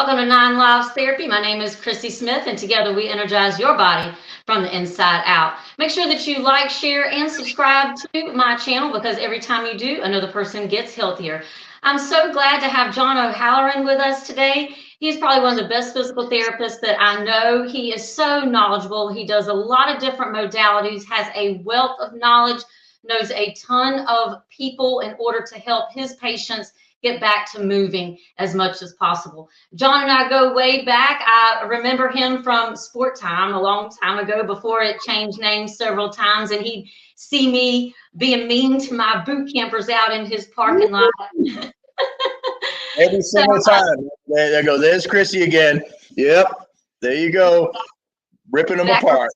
Welcome to Nine Lives Therapy. My name is Chrissy Smith, and together we energize your body from the inside out. Make sure that you like, share, and subscribe to my channel because every time you do, another person gets healthier. I'm so glad to have John O'Halloran with us today. He's probably one of the best physical therapists that I know. He is so knowledgeable. He does a lot of different modalities, has a wealth of knowledge, knows a ton of people in order to help his patients get back to moving as much as possible. John and I go way back. I remember him from Sport Time a long time ago before it changed names several times, and he'd see me being mean to my boot campers out in his parking lot. Every single time. There go. There's Chrissy again. Yep. There you go. Ripping them apart.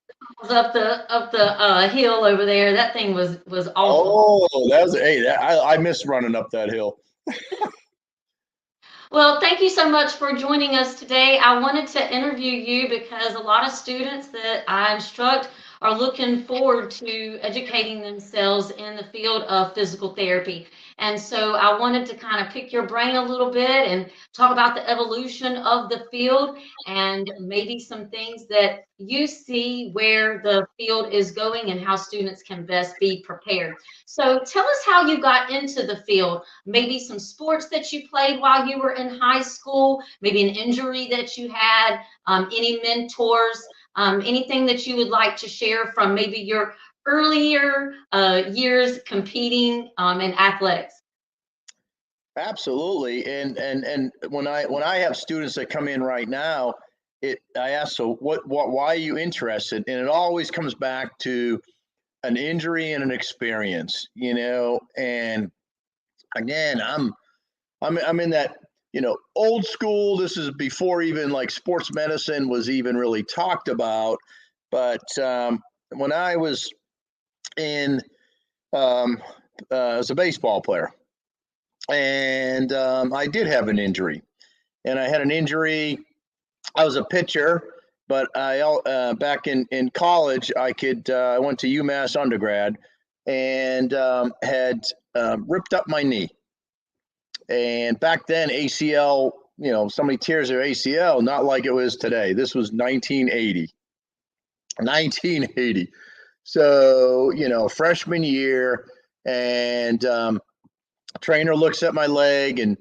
Up the hill over there. That thing was awful. Oh, that was I miss running up that hill. Well, thank you so much for joining us today. I wanted to interview you because a lot of students that I instruct are looking forward to educating themselves in the field of physical therapy. And so I wanted to kind of pick your brain a little bit and talk about the evolution of the field and maybe some things that you see where the field is going and how students can best be prepared. So tell us how you got into the field, maybe some sports that you played while you were in high school, maybe an injury that you had, any mentors, anything that you would like to share from maybe your earlier years competing in athletics. Absolutely. And when I have students that come in right now, I ask, so why are you interested? And it always comes back to an injury and an experience, and again, I'm in that, old school. This is before even like sports medicine was even really talked about. But when I was as a baseball player, and I did have an injury, and I had an injury. I was a pitcher, but I back in college, I went to UMass undergrad, and had ripped up my knee. And back then, ACL, somebody tears their ACL, not like it was today. This was 1980. 1980. So, freshman year, and trainer looks at my leg and,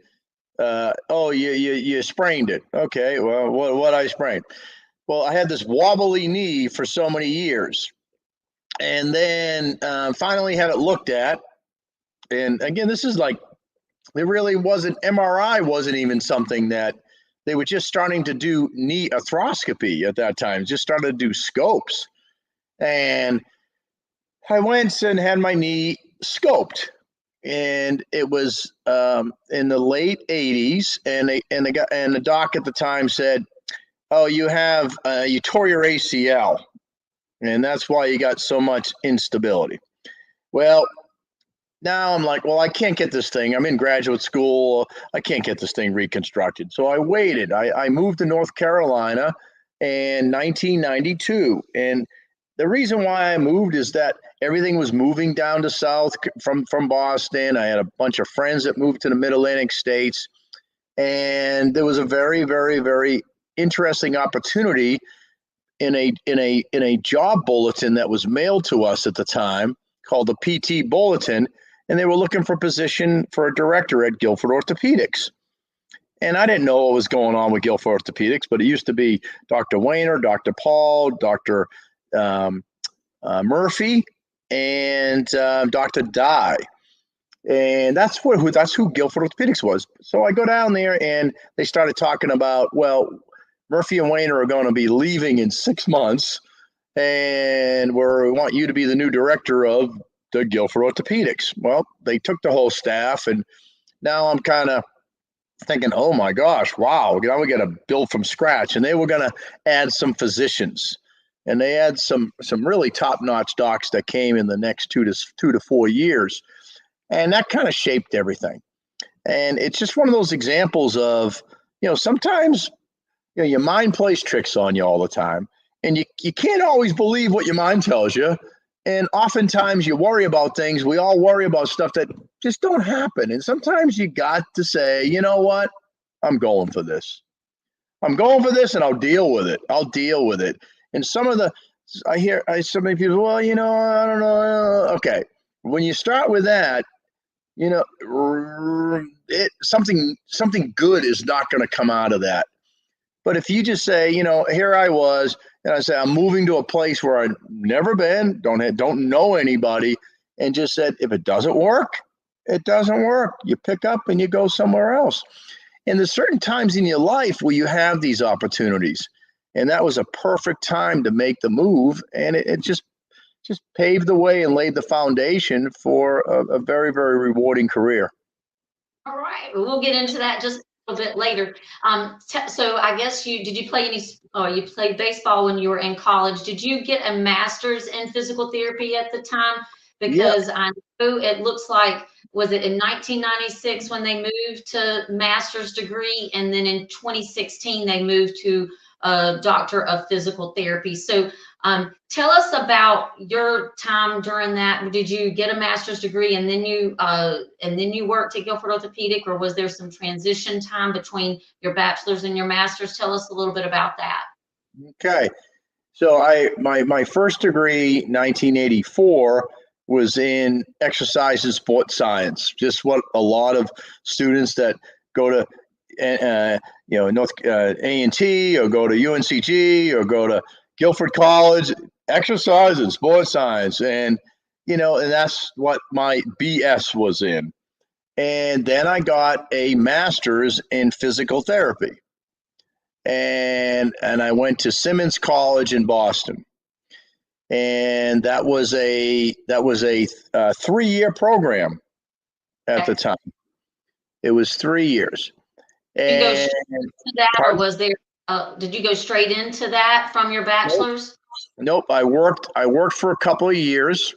oh, you sprained it. Okay, well, what I sprained? Well, I had this wobbly knee for so many years, and then finally had it looked at. And again, this is like, it really wasn't, MRI wasn't even something that they were just starting to do knee arthroscopy at that time, just started to do scopes. And I went and had my knee scoped. And it was in the late 80s, and the doc at the time said, "Oh, you tore your ACL, and that's why you got so much instability." Well, now I'm like, well, I can't get this thing. I'm in graduate school. I can't get this thing reconstructed. So I waited. I moved to North Carolina in 1992, and the reason why I moved is that everything was moving down to south from Boston. I had a bunch of friends that moved to the Mid-Atlantic states, and there was a very, very, very interesting opportunity in a job bulletin that was mailed to us at the time called the PT Bulletin, and they were looking for a position for a director at Guilford Orthopedics. And I didn't know what was going on with Guilford Orthopedics, but it used to be Dr. Wayner, Dr. Paul, Dr. Murphy, and Dr. Dye. And that's who Guilford Orthopedics was. So I go down there, and they started talking about, well, Murphy and Wayner are going to be leaving in 6 months, and we want you to be the new director of the Guilford Orthopedics. Well, they took the whole staff, and now I'm kind of thinking, oh my gosh, wow, now we got to build from scratch. And they were going to add some physicians, and they had some really top-notch docs that came in the next 2 to 4 years, and that kind of shaped everything. And it's just one of those examples of, sometimes your mind plays tricks on you all the time, and you can't always believe what your mind tells you. And oftentimes you worry about things. We all worry about stuff that just don't happen. And sometimes you got to say, you know what? I'm going for this. I'm going for this, and I'll deal with it. I'll deal with it. And so many people, well, I don't know. Okay, when you start with that, something good is not going to come out of that. But if you just say, here I was, and I say I'm moving to a place where I've never been, don't know anybody, and just said, if it doesn't work, it doesn't work. You pick up and you go somewhere else. And there's certain times in your life where you have these opportunities, and that was a perfect time to make the move, and it just paved the way and laid the foundation for a very, very rewarding career. All right, we'll get into that just a little bit later. So I guess did you play you played baseball when you were in college. Did you get a master's in physical therapy at the time? Yeah. Because I know it looks like, was it in 1996 when they moved to master's degree, and then in 2016 they moved to a doctor of physical therapy. So tell us about your time during that. Did you get a master's degree and then you worked at Guilford Orthopedic, or was there some transition time between your bachelor's and your master's? Tell us a little bit about that. Okay. So my first degree, 1984, was in exercise and sports science. Just what a lot of students that go to North A&T or go to UNCG or go to Guilford College, exercise and sports science, and that's what my BS was in. And then I got a master's in physical therapy, and I went to Simmons College in Boston, and that was a 3-year program at the time. It was 3 years. Did you go And straight into that, or was there? Did you go straight into that from your bachelor's? Nope. I worked for a couple of years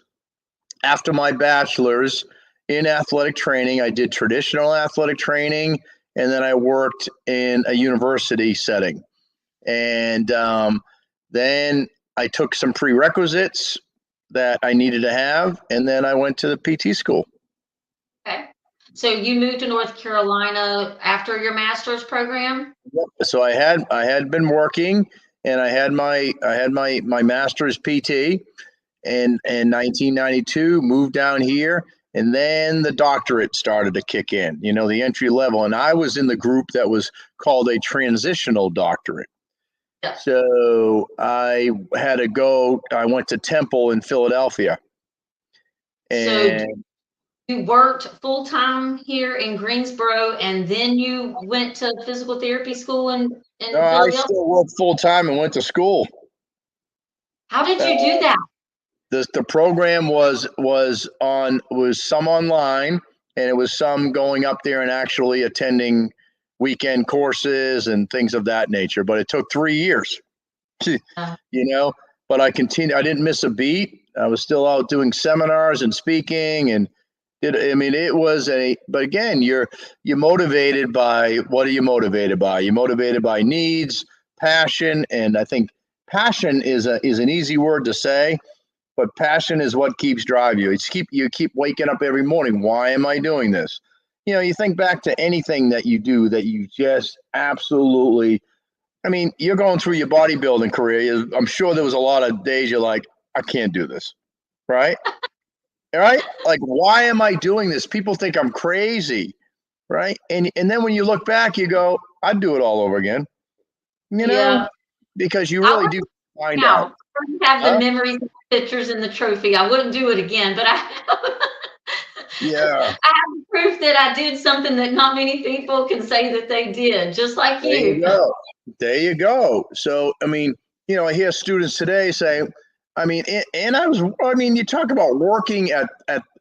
after my bachelor's in athletic training. I did traditional athletic training, and then I worked in a university setting. And then I took some prerequisites that I needed to have, and then I went to the PT school. Okay. So you moved to North Carolina after your master's program? Yep. So I had been working, and I had my master's PT in 1992, moved down here, and then the doctorate started to kick in, the entry level. And I was in the group that was called a transitional doctorate. Yeah. So I went to Temple in Philadelphia. And so you worked full-time here in Greensboro, and then you went to physical therapy school in Philadelphia? I still worked full-time and went to school. How did you do that? The program was some online, and it was some going up there and actually attending weekend courses and things of that nature. But it took 3 years, but I continued. I didn't miss a beat. I was still out doing seminars and speaking, and but again, you're motivated by, what are you motivated by? You're motivated by needs, passion. And I think passion is an easy word to say, but passion is what keeps driving you. You keep waking up every morning. Why am I doing this? You think back to anything that you do that you just absolutely, you're going through your bodybuilding career. I'm sure there was a lot of days you're like, I can't do this, right? Right? Like, why am I doing this? People think I'm crazy, right? And then when you look back, you go, I'd do it all over again, because you really do find out. I have the memories, the pictures, and the trophy. I wouldn't do it again, but I have proof that I did something that not many people can say that they did, just like you. There you go. There you go. So, I hear students today say, you talk about working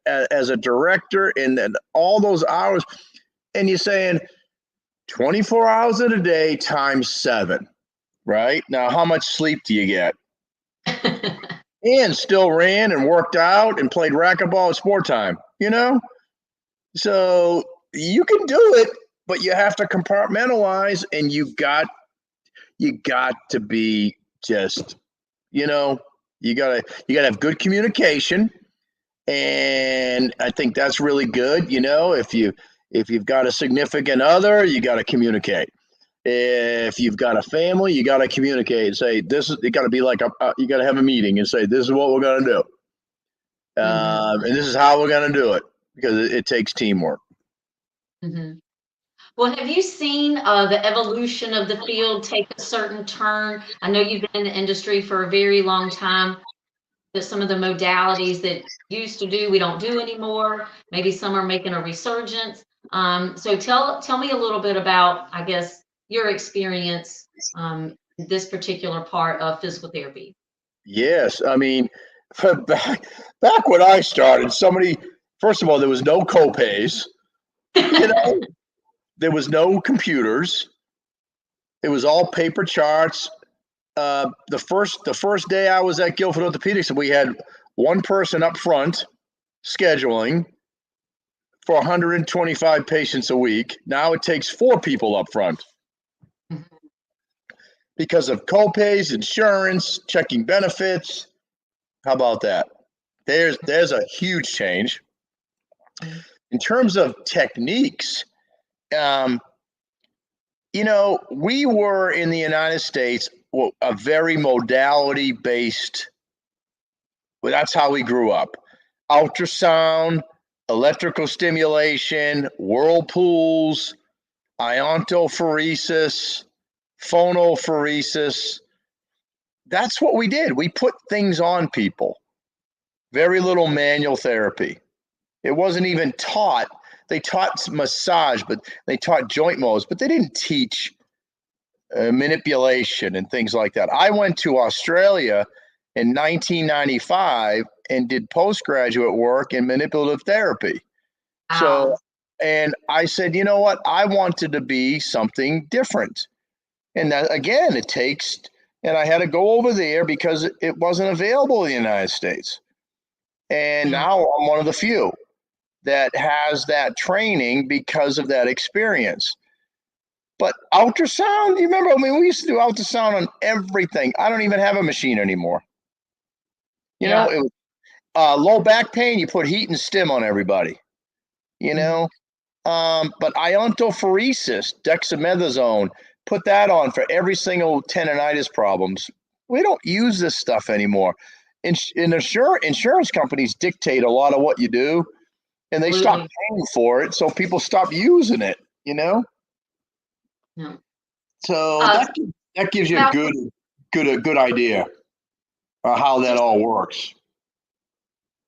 as a director and then all those hours, and you're saying 24 hours in a day times 7, right? Now, how much sleep do you get? And still ran and worked out and played racquetball at sport time, So you can do it, but you have to compartmentalize, and you got to be just, you gotta have good communication, and I think that's really good. If you've got a significant other, you got to communicate. If you've got a family, you got to communicate and say, this is, it got to be like, you got to have a meeting and say, this is what we're going to do. And this is how we're going to do it, because it takes teamwork. Well, have you seen the evolution of the field take a certain turn? I know you've been in the industry for a very long time. That some of the modalities that used to do, we don't do anymore. Maybe some are making a resurgence. So tell me a little bit about, I guess, your experience in this particular part of physical therapy. Yes, I mean, back when I started, first of all, there was no copays. You know, there was no computers. It was all paper charts. The first day I was at Guilford Orthopedics, we had one person up front scheduling for 125 patients a week. Now it takes 4 people up front because of copays, insurance, checking benefits. How about that? There's a huge change. In terms of techniques, we were in the United States a very modality based. Well, that's how we grew up. Ultrasound, electrical stimulation, whirlpools, iontophoresis, phonophoresis. That's what we did. We put things on people. Very little manual therapy. It wasn't even taught. They taught massage, but they taught joint modes, but they didn't teach manipulation and things like that. I went to Australia in 1995 and did postgraduate work in manipulative therapy. Wow. So, and I said, you know what? I wanted to be something different. And that, again, it takes, and I had to go over there because it wasn't available in the United States. And now I'm one of the few that has that training because of that experience. But ultrasound, you remember, I mean, we used to do ultrasound on everything. I don't even have a machine anymore. You know, it was, low back pain, you put heat and stim on everybody, you know. But iontophoresis, dexamethasone, put that on for every single tendonitis problems. We don't use this stuff anymore. Insurance companies dictate a lot of what you do, and they stop paying for it, so people stop using it, you know. No. So that gives you a good idea of how that all works.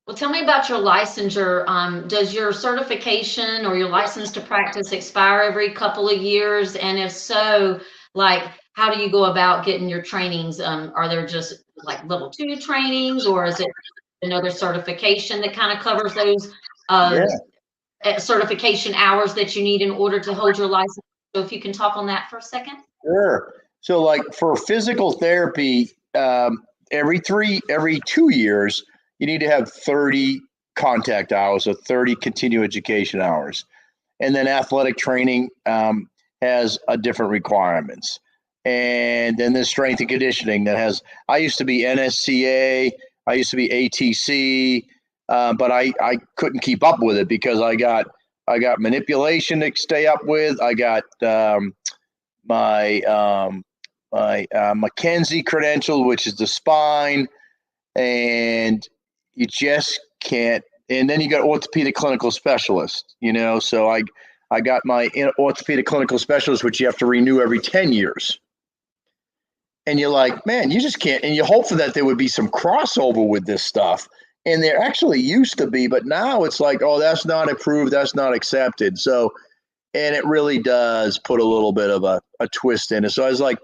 Well, tell me about your licensure. Does your certification or your license to practice expire every couple of years? And if so, like, how do you go about getting your trainings? Are there just like level 2 trainings, or is it another certification that kind of covers those certification hours that you need in order to hold your license? So if you can talk on that for a second. Sure. So like for physical therapy, every 2 years, you need to have 30 contact hours or 30 continuing education hours. And then athletic training has a different requirements. And then there's strength and conditioning that has, I used to be NSCA, I used to be ATC, but I couldn't keep up with it because I got manipulation to stay up with. I got my Mackenzie credential, which is the spine, and you just can't. And then you got orthopedic clinical specialist, you know. So I got my orthopedic clinical specialist, which you have to renew every 10 years. And you're like, man, you just can't. And you hope for that there would be some crossover with this stuff. And there actually used to be, but now it's like, oh, that's not approved, that's not accepted. So, and it really does put a little bit of a twist in it. So I was like,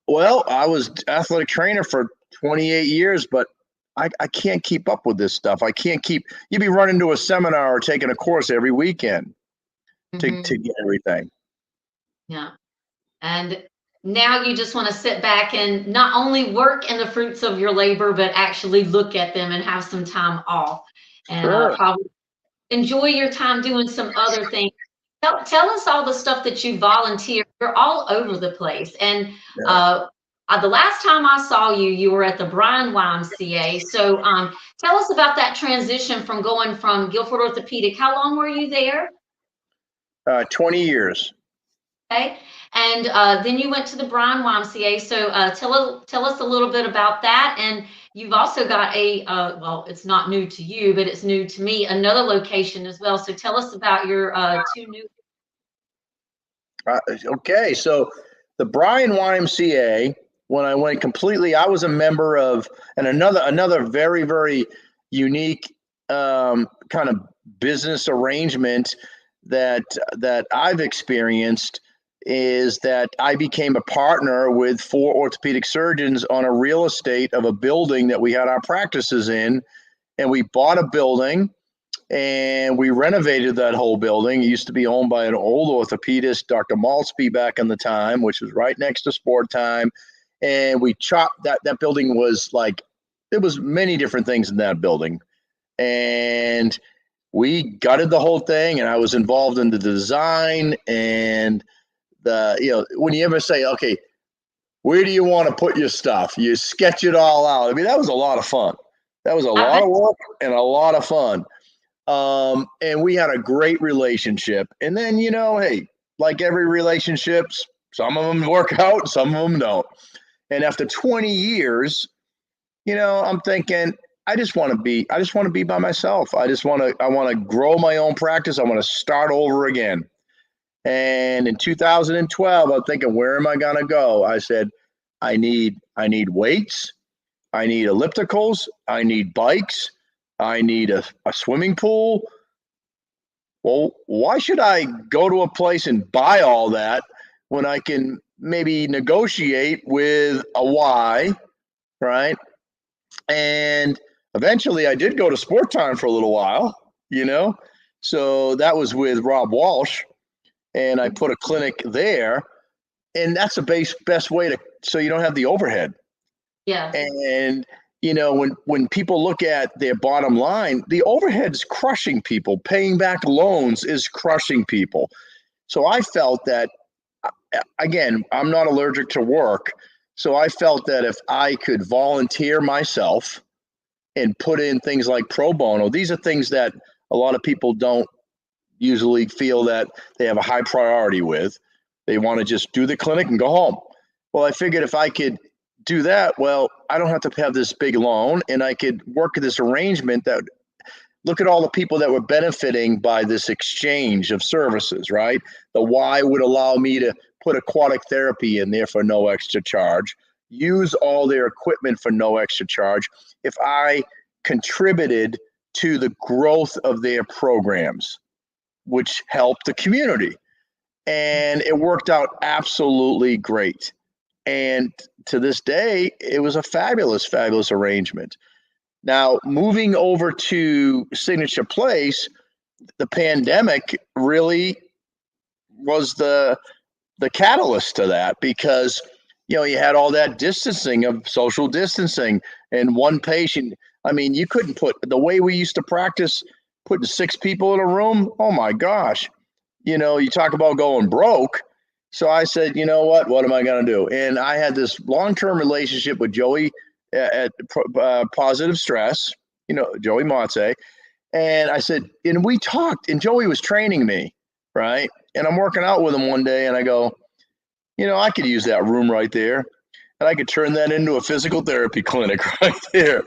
well, I was athletic trainer for 28 years, but I can't keep up with this stuff. I can't keep, you'd be running to a seminar or taking a course every weekend to get everything. Yeah. And now you just want to sit back and not only work in the fruits of your labor, but actually look at them and have some time off and probably enjoy your time doing some other things. Tell us all the stuff that you volunteer. You're all over the place. And the last time I saw you, you were at the Bryan YMCA. So tell us about that transition from going from Guilford Orthopedic. How long were you there? 20 years. Okay. And then you went to the Bryan YMCA. So tell us a little bit about that. And you've also got a, well, it's not new to you, but it's new to me, another location as well. So tell us about your two new. Okay, so the Bryan YMCA, when I went completely, I was a member of, and another very, very unique kind of business arrangement that I've experienced is that I became a partner with 4 orthopedic surgeons on a real estate of a building that we had our practices in, and we bought a building and we renovated that whole building. It used to be owned by an old orthopedist, Dr. Maltzby, back in the time, which was right next to Sport Time. And we chopped that building was like, there was many different things in that building. And we gutted the whole thing, and I was involved in the design and when you ever say, okay, where do you want to put your stuff? You sketch it all out. I mean, that was a lot of fun. That was a lot of work and a lot of fun. And we had a great relationship. And then, hey, like every relationship, some of them work out, some of them don't. And after 20 years, I'm thinking, I just want to be by myself. I want to grow my own practice. I want to start over again. And in 2012, I'm thinking, where am I going to go? I said, I need weights. I need ellipticals. I need bikes. I need a swimming pool. Well, why should I go to a place and buy all that when I can maybe negotiate with a Y, right? And eventually I did go to Sport Time for a little while, So that was with Rob Walsh, and I put a clinic there. And that's the best way so you don't have the overhead. Yeah. And when people look at their bottom line, the overhead's crushing people. Paying back loans is crushing people. So I felt that, again, I'm not allergic to work. So I felt that if I could volunteer myself and put in things like pro bono, these are things that a lot of people don't usually feel that they have a high priority with. They want to just do the clinic and go home. Well, I figured if I could do that, well, I don't have to have this big loan, and I could work this arrangement that look at all the people that were benefiting by this exchange of services, right? The Y would allow me to put aquatic therapy in there for no extra charge, use all their equipment for no extra charge if I contributed to the growth of their programs, which helped the community. And it worked out absolutely great. And to this day, it was a fabulous, fabulous arrangement. Now, moving over to Signature Place, the pandemic really was the catalyst to that, because you had all that distancing of social distancing and one patient. I mean, you couldn't put the way we used to practice, putting 6 people in a room. Oh my gosh. You talk about going broke. So I said, you know what am I going to do? And I had this long-term relationship with Joey at Positive Stress, Joey Matze. And I said, and we talked, and Joey was training me, right? And I'm working out with him one day, and I go, I could use that room right there, and I could turn that into a physical therapy clinic right there.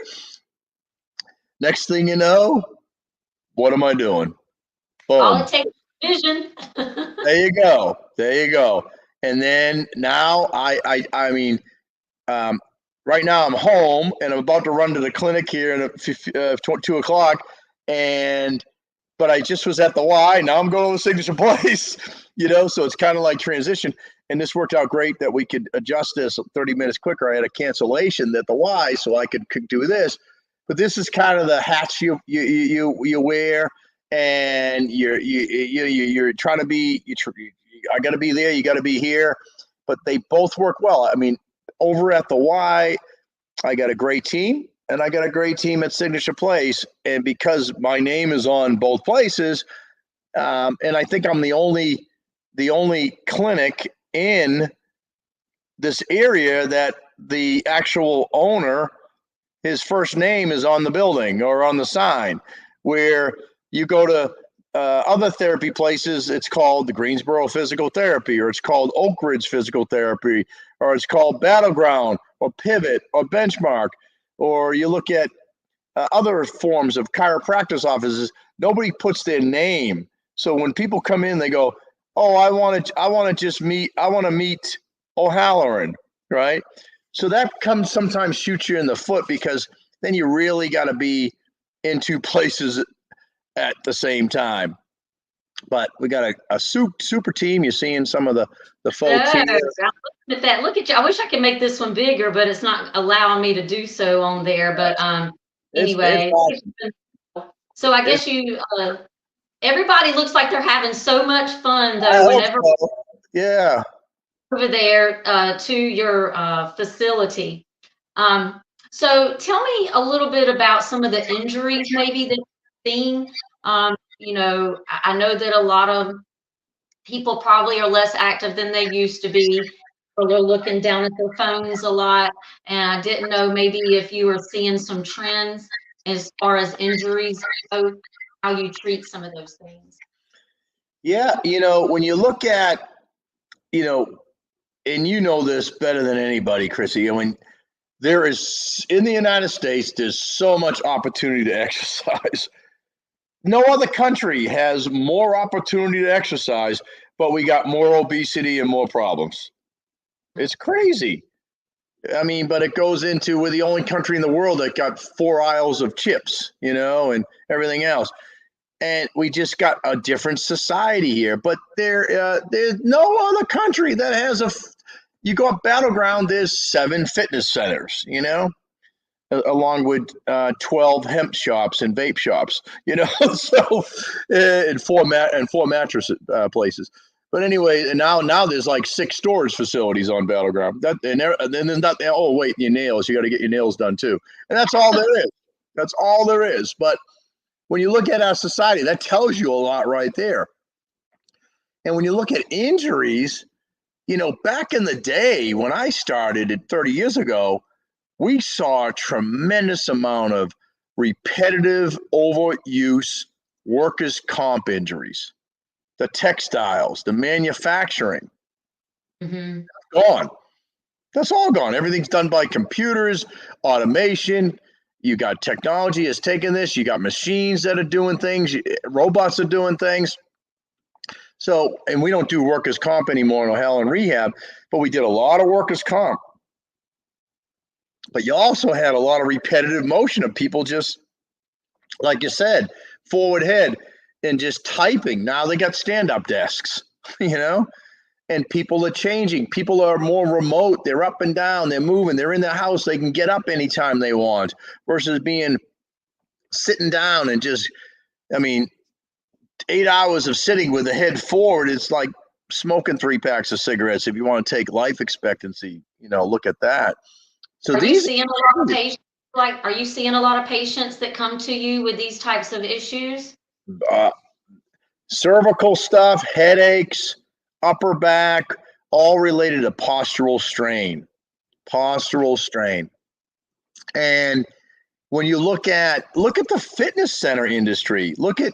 Next thing you know, what am I doing? Boom. All it takes is vision. There you go. And then now I mean, right now I'm home and I'm about to run to the clinic here at 2 o'clock, but I just was at the Y. Now I'm going to the Signature Place, so it's kind of like transition. And this worked out great that we could adjust this 30 minutes quicker. I had a cancellation at the Y, so I could do this. But this is kind of the hats you wear, and you're trying to be. I got to be there. You got to be here. But they both work well. I mean, over at the Y, I got a great team, and I got a great team at Signature Place. And because my name is on both places, and I think I'm the only clinic in this area that the actual owner, his first name is on the building or on the sign, where you go to other therapy places, it's called the Greensboro Physical Therapy, or it's called Oak Ridge Physical Therapy, or it's called Battleground, or Pivot, or Benchmark, or you look at other forms of chiropractic offices. Nobody puts their name. So when people come in, they go, "Oh, I want to meet O'Halloran," right? So that comes sometimes shoots you in the foot, because then you really got to be in two places at the same time. But we got a super team. You're seeing some of the folks Oh, here. I'm looking at that. Look at you. I wish I could make this one bigger, but it's not allowing me to do so on there. But It's anyway, awesome. so I It's, guess everybody looks like they're having so much fun I though hope whenever so. Yeah. over there to your facility. Um, so tell me a little bit about some of the injuries maybe that you've seen. I know that a lot of people probably are less active than they used to be, or they're looking down at their phones a lot. And I didn't know maybe if you were seeing some trends as far as injuries go, how you treat some of those things. Yeah. When you look at, you know, and you know this better than anybody, Chrissy, I mean, there is, in the United States, there's so much opportunity to exercise. No other country has more opportunity to exercise, but we got more obesity and more problems. It's crazy. I mean, but it goes into, we're the only country in the world that got 4 aisles of chips, and everything else. And we just got a different society here. But there's no other country that has you go up Battleground, there's 7 fitness centers, along with 12 hemp shops and vape shops, so and four mattress places. But anyway, and now there's like 6 storage facilities on Battleground. And then there's not. Oh wait, your nails. You got to get your nails done too. And that's all there is. That's all there is. But when you look at our society, that tells you a lot right there. And when you look at injuries, back in the day when I started 30 years ago, we saw a tremendous amount of repetitive overuse workers' comp injuries. The textiles, the manufacturing, Mm-hmm. gone. That's all gone. Everything's done by computers, automation. You got technology has taken this. You got machines that are doing things. Robots are doing things. So, and we don't do workers' comp anymore in O'Halloran Rehab, but we did a lot of workers' comp. But you also had a lot of repetitive motion of people just, like you said, forward head and just typing. Now they got stand-up desks, and people are changing. People are more remote. They're up and down. They're moving. They're in their house. They can get up anytime they want versus being sitting down and just, 8 hours of sitting with the head forward. It's like smoking 3 packs of cigarettes. If you want to take life expectancy, look at that. So Are you these seeing a lot of patients? Are you seeing a lot of patients that come to you with these types of issues? Cervical stuff, headaches, upper back, all related to postural strain. And when you look at the fitness center industry, look at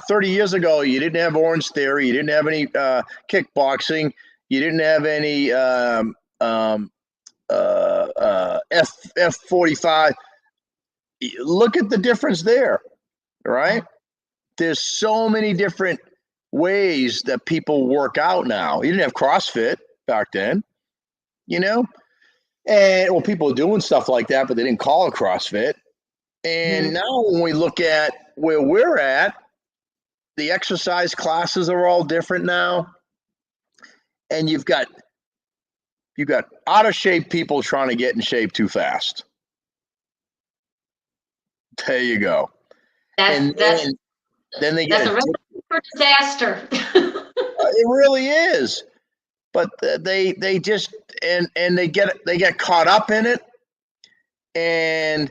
30 years ago, you didn't have Orange Theory, you didn't have any kickboxing, you didn't have any F45. Look at the difference there, right? There's so many different ways that people work out now. You didn't have CrossFit back then, and people are doing stuff like that, but they didn't call it CrossFit. And now when we look at where we're at, the exercise classes are all different now. And you've got out of shape people trying to get in shape too fast. There you go. Then they get that's a recipe for disaster. it really is. But they just and they get caught up in it, and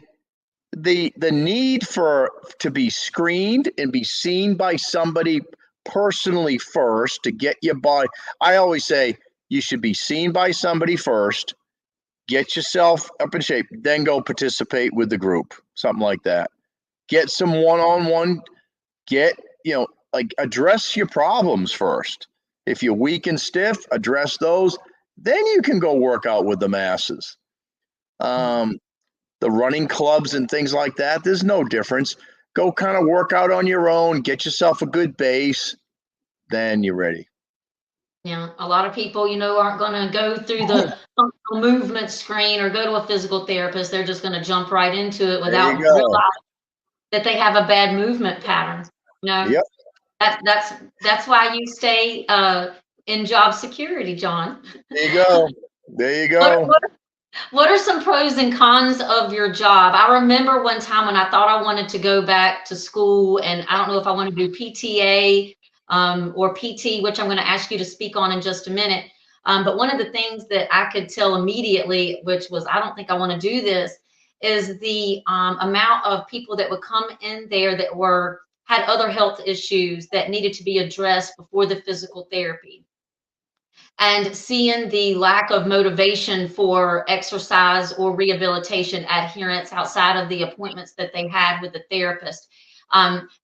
the need to be screened and be seen by somebody personally first to get your body. I always say you should be seen by somebody first, get yourself up in shape, then go participate with the group, something like that. Get some one-on-one, get like address your problems first. If you're weak and stiff, address those. Then you can go work out with the masses. The running clubs and things like that, there's no difference. Go kind of work out on your own, get yourself a good base, then you're ready. Yeah, a lot of people, aren't going to go through the functional movement screen or go to a physical therapist. They're just going to jump right into it There you without go. realizing that they have a bad movement pattern. Yep. That's why you stay in job security, John. There you go. There you What, go. what what are some pros and cons of your job? I remember one time when I thought I wanted to go back to school, and I don't know if I want to do PTA or PT, which I'm going to ask you to speak on in just a minute. But one of the things that I could tell immediately, which was, I don't think I want to do this, is the amount of people that would come in there that had other health issues that needed to be addressed before the physical therapy, and seeing the lack of motivation for exercise or rehabilitation adherence outside of the appointments that they had with the therapist.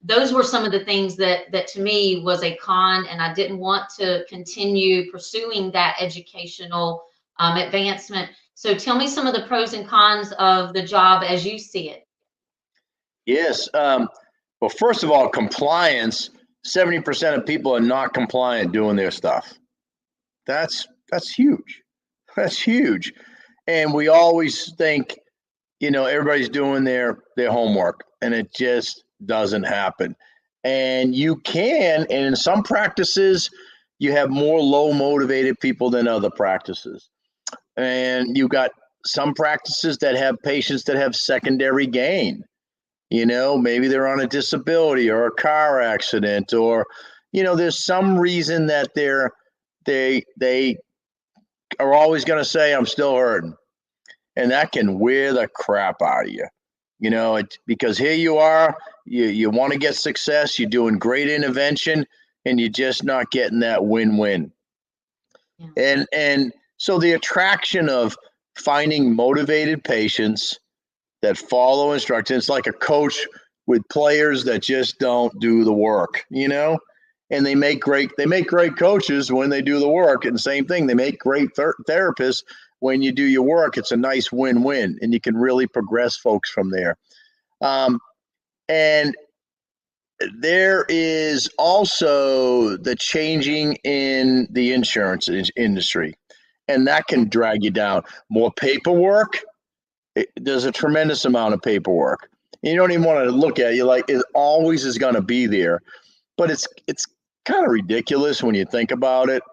Those were some of the things that to me was a con, and I didn't want to continue pursuing that educational advancement. So tell me some of the pros and cons of the job as you see it. Yes. Well, first of all, compliance. 70% of people are not compliant doing their stuff. That's huge. That's huge. And we always think, everybody's doing their homework, and it just doesn't happen. And and in some practices, you have more low motivated people than other practices. And you got some practices that have patients that have secondary gain. Maybe they're on a disability or a car accident, or, there's some reason that they are always going to say, I'm still hurting. And that can wear the crap out of you. Because here you are, you want to get success, you're doing great intervention, and you're just not getting that win-win. Yeah. And so the attraction of finding motivated patients that follow instructions, it's like a coach with players that just don't do the work, and they make great coaches when they do the work. And same thing, they make great therapists when you do your work. It's a nice win-win, and you can really progress folks from there. And there is also the changing in the insurance industry, and that can drag you down. More paperwork. There's a tremendous amount of paperwork. You don't even want to look at it. You're like, it always is going to be there. But it's kind of ridiculous when you think about it.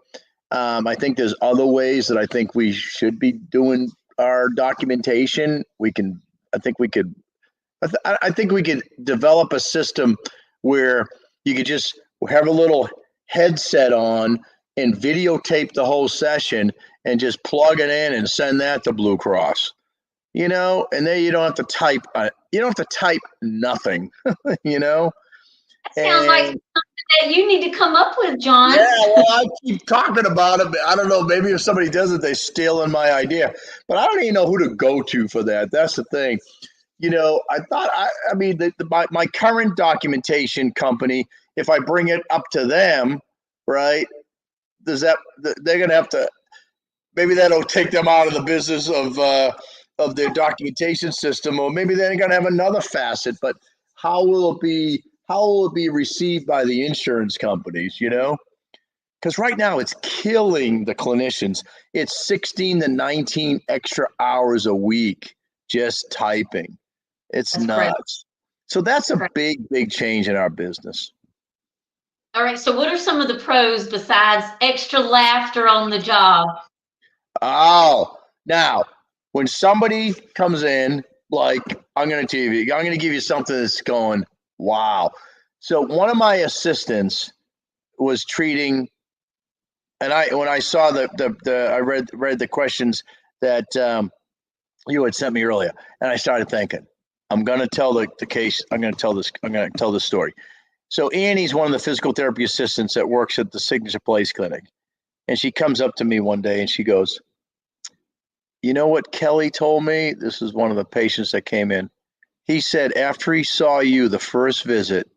I think there's other ways that I think we should be doing our documentation. I think we could develop a system where you could just have a little headset on and videotape the whole session and just plug it in and send that to Blue Cross. And then you don't have to type. You don't have to type nothing. That sounds like something that you need to come up with, John. Yeah, well, I keep talking about it, but I don't know. Maybe if somebody does it, they're stealing my idea. But I don't even know who to go to for that. That's the thing. I thought, my current documentation company, if I bring it up to them, right, they're going to have to, maybe that'll take them out of the business of their documentation system, or maybe they're going to have another facet. But how will it be received by the insurance companies? Because right now it's killing the clinicians. It's 16 to 19 extra hours a week just typing. It's nuts. Correct. So that's a big change in our business. All right. So what are some of the pros besides extra laughter on the job? Oh, now when somebody comes in, like, I'm going to give you something that's going, wow. So one of my assistants was treating, and when I saw I read the questions that you had sent me earlier, and I started thinking, I'm going to tell the case. I'm going to tell this story. So Annie's one of the physical therapy assistants that works at the Signature Place Clinic, and she comes up to me one day and she goes, "You know what Kelly told me?" This is one of the patients that came in. He said after he saw you the first visit,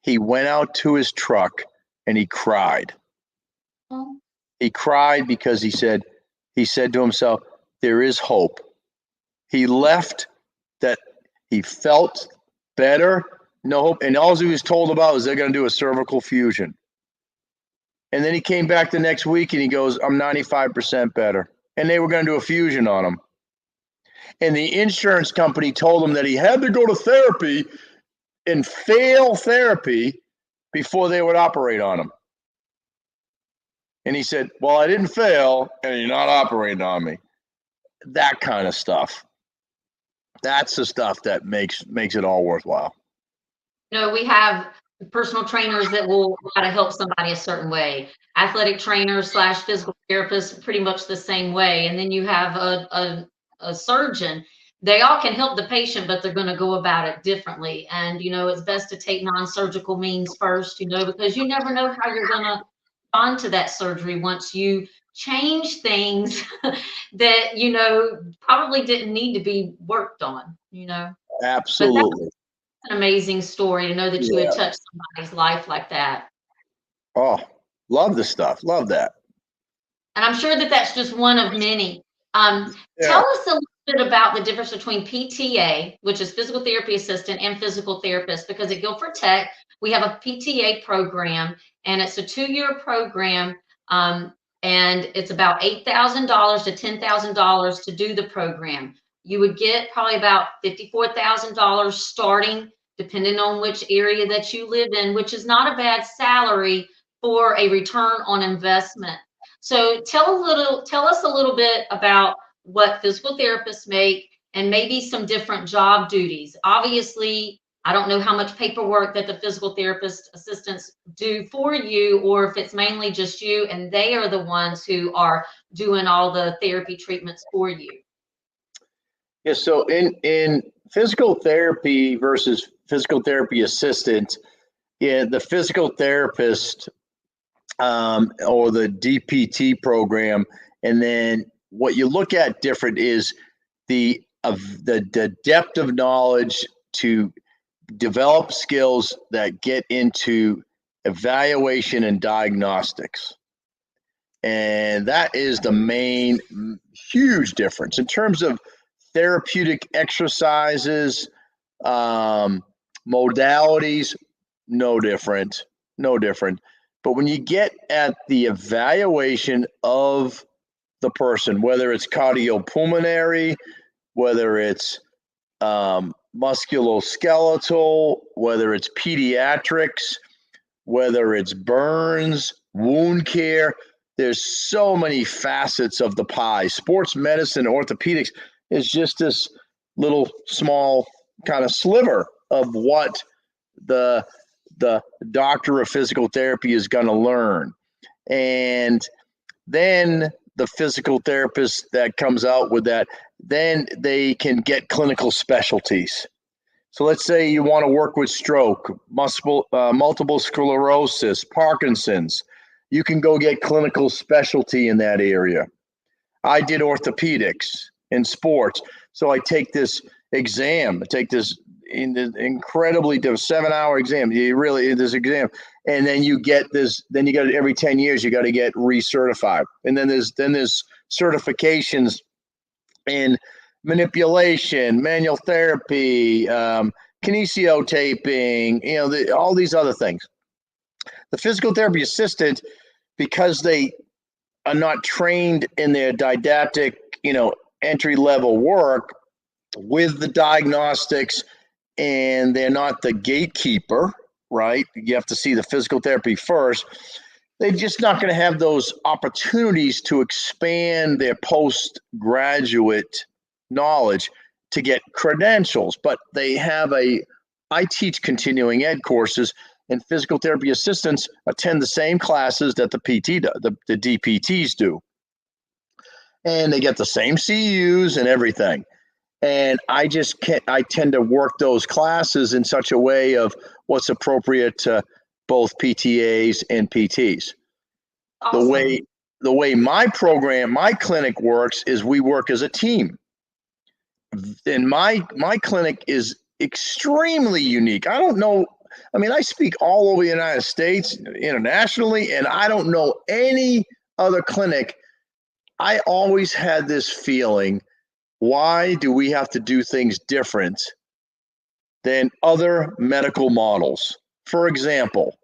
He went out to his truck and he cried. Oh. He cried because he said to himself, there is hope. He left that he felt better, no hope, and all he was told about was they're going to do a cervical fusion. And then he came back the next week and he goes, I'm 95% better. And they were going to do a fusion on him. And the insurance company told him that he had to go to therapy and fail therapy before they would operate on him. And he said, well, I didn't fail and you're not operating on me. That kind of stuff. That's the stuff that makes it all worthwhile. We have personal trainers that will try to help somebody a certain way. Athletic trainers / physical therapists, pretty much the same way. And then you have a surgeon. They all can help the patient, but they're going to go about it differently. And, it's best to take non-surgical means first, because you never know how you're going to respond to that surgery once you change things that, probably didn't need to be worked on, Absolutely. An amazing story to know that you had touched somebody's life like that. Oh, love the stuff. Love that. And I'm sure that that's just one of many. Tell us a little bit about the difference between PTA, which is physical therapy assistant, and physical therapist, because at Guilford Tech, we have a PTA program, and it's a 2-year program, and it's about $8,000 to $10,000 to do the program. You would get probably about $54,000 starting, depending on which area that you live in, which is not a bad salary for a return on investment. So tell us a little bit about what physical therapists make and maybe some different job duties. Obviously, I don't know how much paperwork that the physical therapist assistants do for you, or if it's mainly just you and they are the ones who are doing all the therapy treatments for you. Yeah, so in physical therapy versus physical therapy assistant, the physical therapist or the DPT program, and then what you look at different is the depth of knowledge to develop skills that get into evaluation and diagnostics. And that is the main huge difference in terms of therapeutic exercises, modalities, no different. But when you get at the evaluation of the person, whether it's cardiopulmonary, whether it's musculoskeletal, whether it's pediatrics, whether it's burns, wound care, there's so many facets of the pie. Sports medicine, orthopedics is just this little small kind of sliver of what the doctor of physical therapy is going to learn. And then the physical therapist that comes out with that, then they can get clinical specialties. So let's say you want to work with stroke, multiple sclerosis, Parkinson's. You can go get clinical specialty in that area. I did orthopedics in sports. So I take this exam, incredibly 7-hour exam. This exam, and then you get this. Then you got every 10 years you got to get recertified, and then there's certifications in manipulation, manual therapy, kinesiotaping. All these other things. The physical therapy assistant, because they are not trained in their didactic, entry level work with the diagnostics, and they're not the gatekeeper, right? You have to see the physical therapy first. They're just not going to have those opportunities to expand their postgraduate knowledge to get credentials. But I teach continuing ed courses, and physical therapy assistants attend the same classes that the DPTs do. And they get the same CUs and everything. And I tend to work those classes in such a way of what's appropriate to both PTAs and PTs. Awesome. The way my clinic works is we work as a team. And my clinic is extremely unique. I don't know I mean, I speak all over the United States, internationally, and I don't know any other clinic. I always had this feeling, why do we have to do things different than other medical models? For example,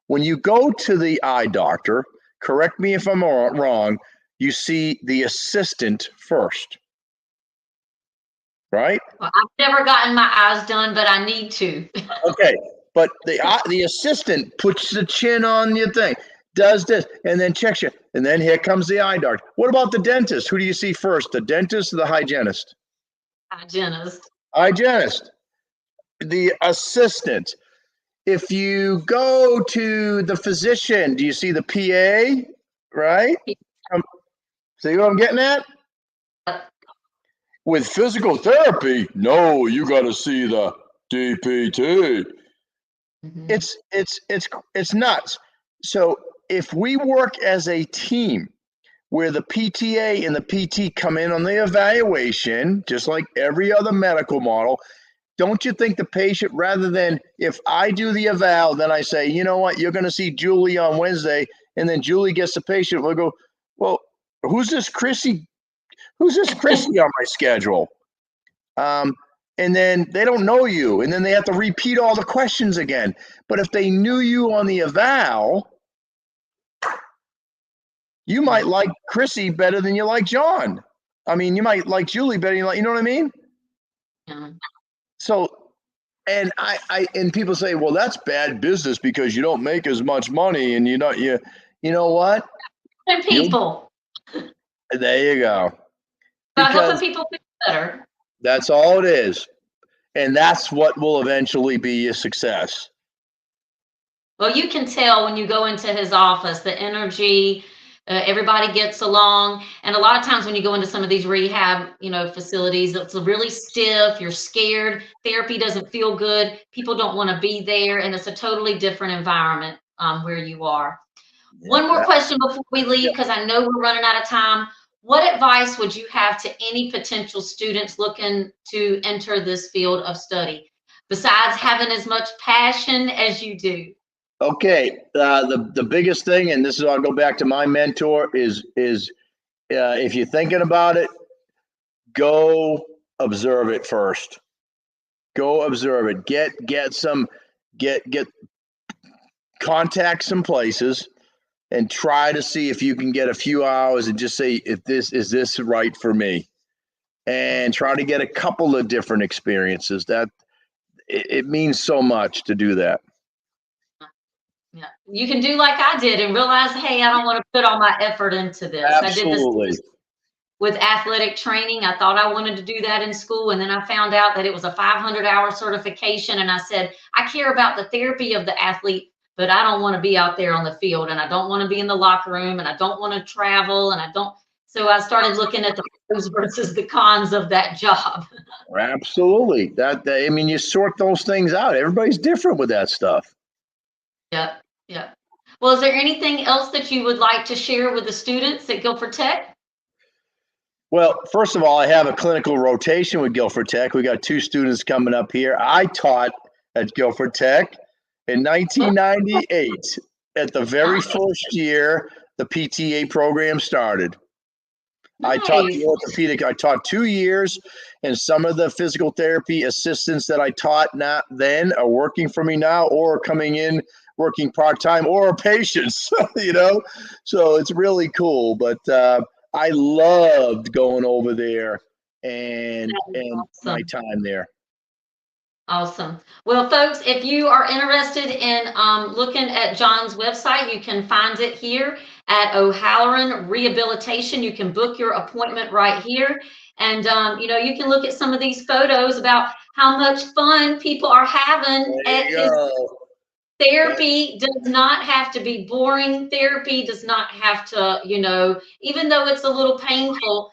when you go to the eye doctor, correct me if I'm wrong, you see the assistant first, right? Well, I've never gotten my eyes done, but I need to. Okay, but the assistant puts the chin on your thing, does this, and then checks you, and then here comes the eye doctor. What about the dentist? Who do you see first, the dentist or the hygienist? Hygienist. Hygienist. The assistant. If you go to the physician, do you see the PA, right? See what I'm getting at? With physical therapy, no, you got to see the DPT. Mhm. It's nuts. So if we work as a team where the PTA and the PT come in on the evaluation, just like every other medical model, don't you think the patient, rather than if I do the eval, then I say, you know what, you're going to see Julie on Wednesday, and then Julie gets the patient, we'll go, well, who's this Chrissy? Who's this Chrissy on my schedule? And then they don't know you, and then they have to repeat all the questions again. But if they knew you on the eval, you might like Chrissy better than you like John. I mean, you might like Julie better than you know what I mean? Yeah. So, and and people say, well, that's bad business because you don't make as much money, and you know what? And people. There you go. About helping Because people feel better. that's all it is. And that's what will eventually be a success. Well, you can tell when you go into his office, the energy, everybody gets along. And a lot of times when you go into some of these rehab, facilities, it's really stiff. You're scared. Therapy doesn't feel good. People don't want to be there, and it's a totally different environment where you are. Yeah, One more question before we leave, because I know we're running out of time. What advice would you have to any potential students looking to enter this field of study, besides having as much passion as you do? okay. The biggest thing, and this is I'll go back to my mentor, is if you're thinking about it, go observe it first. Go observe it. Get some get contact some places and try to see if you can get a few hours and just say if this right for me, and try to get a couple of different experiences. That it means so much to do that. Yeah. You can do like I did and realize, hey, I don't want to put all my effort into this. I did this Absolutely. with athletic training. I thought I wanted to do that in school, and then I found out that it was a 500-hour certification, and I said, I care about the therapy of the athlete, but I don't want to be out there on the field, and I don't want to be in the locker room, and I don't want to travel, and I don't. So I started looking at the pros versus the cons of that job. Absolutely. I mean, you sort those things out. Everybody's different with that stuff. Yep. Yep. Well, is there anything else that you would like to share with the students at Guilford Tech? Well, first of all, I have a clinical rotation with Guilford Tech. We got 2 students coming up here. I taught at Guilford Tech in 1998. At the very first year the PTA program started. I taught the Nice. orthopedic. I taught 2 years, and some of the physical therapy assistants that I taught not then are working for me now, or coming in working part-time, or patients. So it's really cool. But I loved going over there and That is my awesome. time there. Awesome. Well, folks, if you are interested in looking at John's website, you can find it here at O'Halloran Rehabilitation. You can book your appointment right here. And, you can look at some of these photos about how much fun people are having There at you his go. therapy. Does not have to be boring. Therapy does not have to, even though it's a little painful,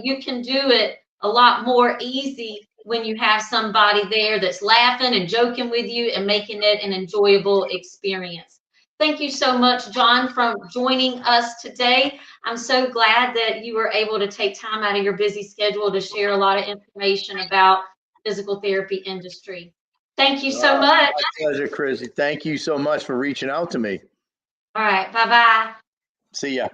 you can do it a lot more easy when you have somebody there that's laughing and joking with you and making it an enjoyable experience. Thank you so much, John, for joining us today. I'm so glad that you were able to take time out of your busy schedule to share a lot of information about physical therapy industry. Thank you so much. My pleasure, Chrissy. Thank you so much for reaching out to me. All right. Bye-bye. See ya.